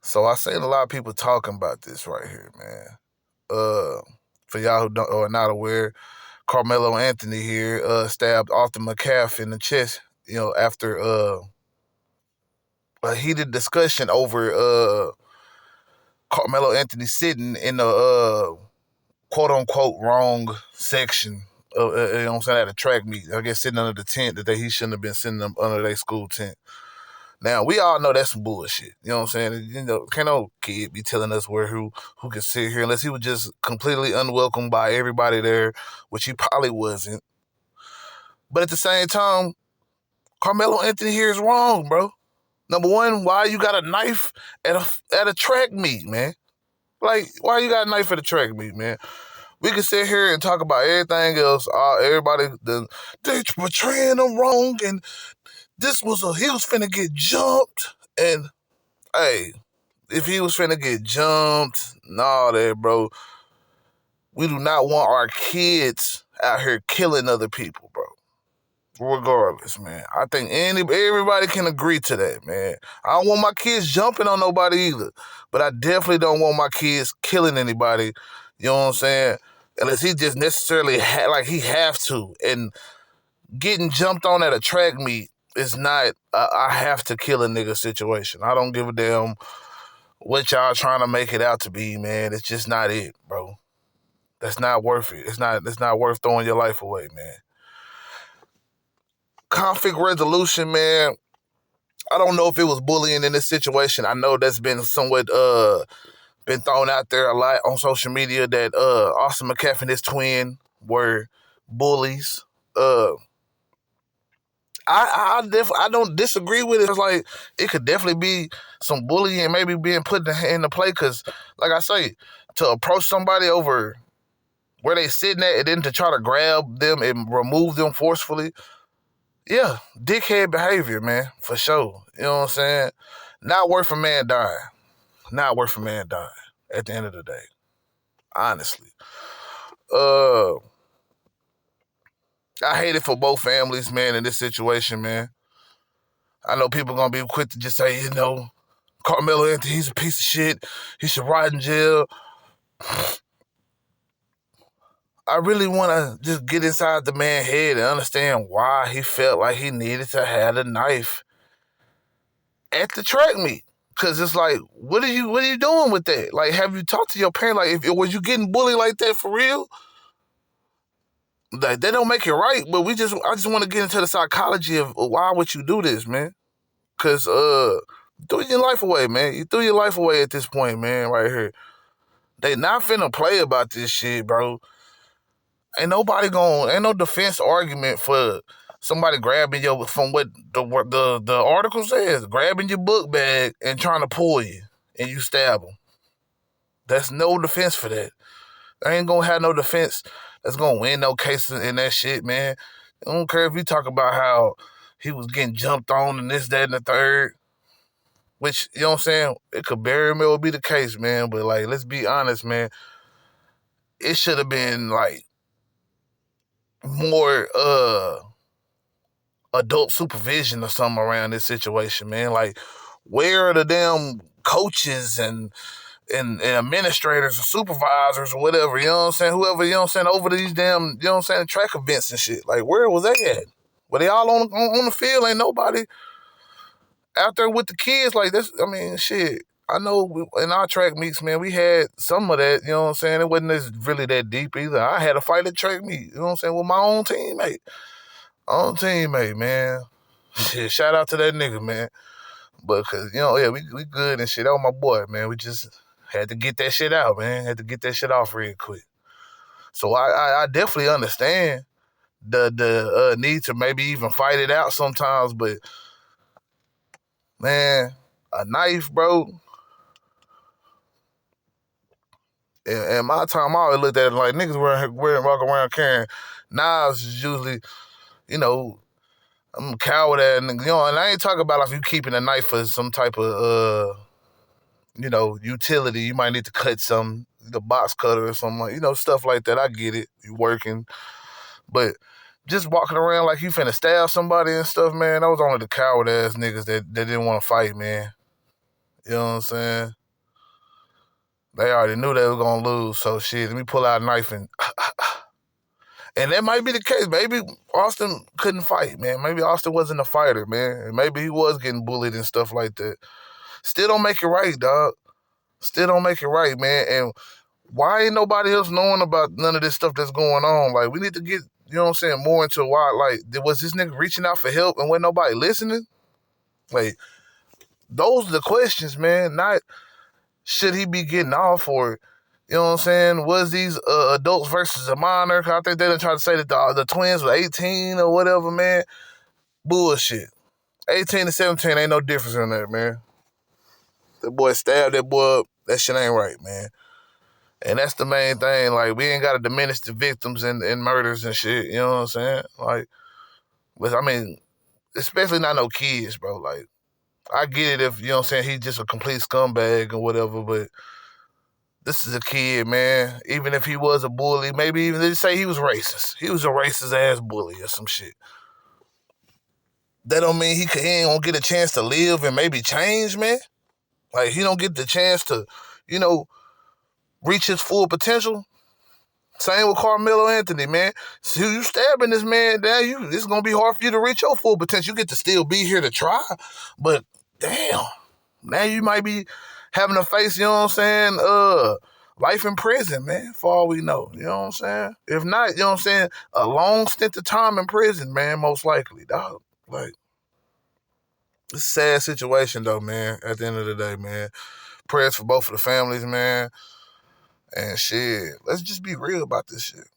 So I seen a lot of people talking about this right here, man. For y'all who don't or are not aware, Carmelo Anthony here stabbed Arthur McCaff in the chest. After a heated discussion over Carmelo Anthony sitting in the quote unquote wrong section. You know what I'm saying, at a track meet. I guess sitting under the tent that he shouldn't have been sitting under their school tent. Now, we all know that's some bullshit. You know what I'm saying? Can't no kid be telling us who can sit here unless he was just completely unwelcome by everybody there, which he probably wasn't. But at the same time, Carmelo Anthony here is wrong, bro. Number one, why you got a knife at a track meet, man? Like, why you got a knife at a track meet, man? We can sit here and talk about everything else. Everybody, they're portraying him wrong, and he was finna get jumped. And, hey, if he was finna get jumped and all that, bro, we do not want our kids out here killing other people, bro. Regardless, man. I think everybody can agree to that, man. I don't want my kids jumping on nobody either, but I definitely don't want my kids killing anybody. You know what I'm saying? Unless he just necessarily he have to. And getting jumped on at a track meet is not I have to kill a nigga situation. I don't give a damn what y'all trying to make it out to be, man. It's just not it, bro. That's not worth it. It's not worth throwing your life away, man. Conflict resolution, man. I don't know if it was bullying in this situation. I know that's been somewhat been thrown out there a lot on social media that Austin McCaff and his twin were bullies. I don't disagree with it. It's like it could definitely be some bullying maybe being put into play because, like I say, to approach somebody over where they sitting at and then to try to grab them and remove them forcefully, yeah, dickhead behavior, man, for sure. You know what I'm saying? Not worth a man dying. Not worth a man dying at the end of the day. Honestly. I hate it for both families, man, in this situation, man. I know people gonna be quick to just say, Carmelo Anthony, he's a piece of shit. He should rot in jail. I really want to just get inside the man's head and understand why he felt like he needed to have a knife at the track meet. Cause it's like, what are you doing with that? Like, have you talked to your parent? Like, was you getting bullied like that for real? Like, they don't make it right, but I just want to get into the psychology of why would you do this, man? Cause threw your life away, man. You threw your life away at this point, man, right here. They not finna play about this shit, bro. Ain't no defense argument for somebody grabbing from what the article says, grabbing your book bag and trying to pull you and you stab them. That's no defense for that. I ain't gonna have no defense that's gonna win no cases in that shit, man. I don't care if you talk about how he was getting jumped on and this, that, and the third. Which, you know what I'm saying? It could very well be the case, man. But, like, let's be honest, man. It should have been, like, more adult supervision or something around this situation, man. Like, where are the damn coaches and administrators or supervisors or whatever, you know what I'm saying? Whoever, you know what I'm saying, over these damn, you know what I'm saying, track events and shit. Like, where was they at? Were they all on the field? Ain't nobody out there with the kids like this. I mean, shit. I know in our track meets, man, we had some of that, you know what I'm saying? It wasn't really that deep either. I had a fight at track meet, you know what I'm saying, with my own teammate. Man. Shit, shout out to that nigga, man. But, cause, we good and shit. That was my boy, man. We just had to get that shit out, man. Had to get that shit off real quick. So I definitely understand the need to maybe even fight it out sometimes, but, man, a knife, bro. In my time, I always looked at it like niggas walking around carrying knives is usually, I'm a coward at nigga. And I ain't talking about if you keeping a knife for some type of, utility. You might need to cut some, the box cutter or something like, stuff like that. I get it. You working. But just walking around like you finna stab somebody and stuff, man, that was only the coward ass niggas that didn't want to fight, man. You know what I'm saying? They already knew they were gonna lose, so shit, let me pull out a knife and that might be the case. Maybe Austin couldn't fight, man. Maybe Austin wasn't a fighter, man. Maybe he was getting bullied and stuff like that. Still don't make it right, dog. Still don't make it right, man. And why ain't nobody else knowing about none of this stuff that's going on? Like, we need to get, you know what I'm saying, more into why, like, was this nigga reaching out for help and wasn't nobody listening? Like, those are the questions, man. Not should he be getting off or, you know what I'm saying, was these adults versus a minor? Cause I think they done tried to say that the twins were 18 or whatever, man. Bullshit. 18 to 17 ain't no difference in that, man. That boy stabbed that boy up. That shit ain't right, man. And that's the main thing. Like, we ain't got to diminish the victims and murders and shit. You know what I'm saying? Like, but I mean, especially not no kids, bro. Like, I get it if, you know what I'm saying, he's just a complete scumbag or whatever, but this is a kid, man. Even if he was a bully, maybe even they say he was racist. He was a racist ass bully or some shit. That don't mean he ain't gonna get a chance to live and maybe change, man. Like, he don't get the chance to, you know, reach his full potential. Same with Carmelo Anthony, man. So you stabbing this man down, it's gonna be hard for you to reach your full potential. You get to still be here to try, but damn, now you might be having to face, you know what I'm saying, life in prison, man, for all we know. You know what I'm saying? If not, you know what I'm saying, a long stint of time in prison, man, most likely, dog. Like, it's a sad situation, though, man, at the end of the day, man. Prayers for both of the families, man. And shit, let's just be real about this shit.